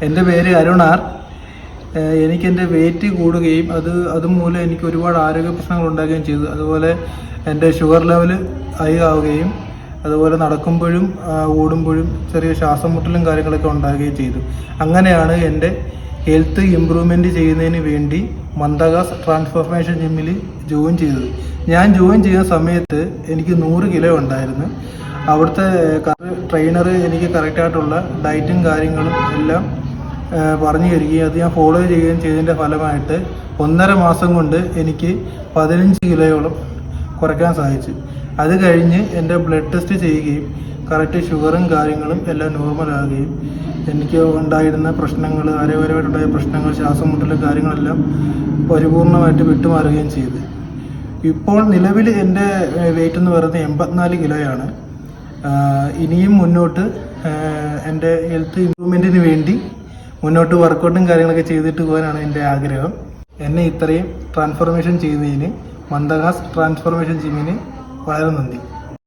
എൻ്റെ പേര് അരുണാർ. എനിക്കെൻ്റെ വെയിറ്റ് കൂടുകയും അതുമൂലം എനിക്ക് ഒരുപാട് ആരോഗ്യ പ്രശ്നങ്ങൾ ഉണ്ടാകുകയും ചെയ്തു. അതുപോലെ എൻ്റെ ഷുഗർ ലെവൽ ഹൈ ആവുകയും അതുപോലെ നടക്കുമ്പോഴും ഓടുമ്പോഴും ചെറിയ ശ്വാസം മുട്ടലും കാര്യങ്ങളൊക്കെ ഉണ്ടാകുകയും ചെയ്തു. അങ്ങനെയാണ് എൻ്റെ ഹെൽത്ത് ഇമ്പ്രൂവ്മെൻറ്റ് ചെയ്യുന്നതിന് വേണ്ടി മന്ദഗാസ് ട്രാൻസ്ഫോർമേഷൻ ജിമ്മിൽ ജോയിൻ ചെയ്തത്. ഞാൻ ജോയിൻ ചെയ്യുന്ന സമയത്ത് എനിക്ക് 100 കിലോ ഉണ്ടായിരുന്നു. അവിടുത്തെ ട്രെയിനർ എനിക്ക് കറക്റ്റായിട്ടുള്ള ഡയറ്റും കാര്യങ്ങളും എല്ലാം പറഞ്ഞു തരികയും അത് ഞാൻ ഫോളോ ചെയ്യുകയും ചെയ്തതിൻ്റെ ഫലമായിട്ട് 1.5 മാസം കൊണ്ട് എനിക്ക് 15 കിലോയോളം കുറയ്ക്കാൻ സാധിച്ചു. അത് കഴിഞ്ഞ് എൻ്റെ ബ്ലഡ് ടെസ്റ്റ് ചെയ്യുകയും കറക്റ്റ് ഷുഗറും കാര്യങ്ങളും എല്ലാം നോർമലാകുകയും എനിക്ക് ഉണ്ടായിരുന്ന പ്രശ്നങ്ങൾ, ആരോഗ്യപരമായിട്ടുണ്ടായ പ്രശ്നങ്ങൾ, ശ്വാസം മുട്ടലും കാര്യങ്ങളെല്ലാം പരിപൂർണമായിട്ട് വിട്ടുമാറുകയും ചെയ്തു. ഇപ്പോൾ നിലവിൽ എൻ്റെ വെയിറ്റ് എന്ന് പറയുന്നത് 84 കിലോയാണ്. ഇനിയും മുന്നോട്ട് എൻ്റെ ഹെൽത്ത് ഇമ്പ്രൂവ്മെൻറ്റിന് വേണ്ടി മുന്നോട്ട് വർക്കൗട്ടും കാര്യങ്ങളൊക്കെ ചെയ്തിട്ട് പോകാനാണ് എൻ്റെ ആഗ്രഹം. എന്നെ ഇത്രയും ട്രാൻസ്ഫോർമേഷൻ ചെയ്യുന്നതിന് മന്ദഗാസ് ട്രാൻസ്ഫോർമേഷൻ ജിമ്മിന് വളരെ നന്ദി.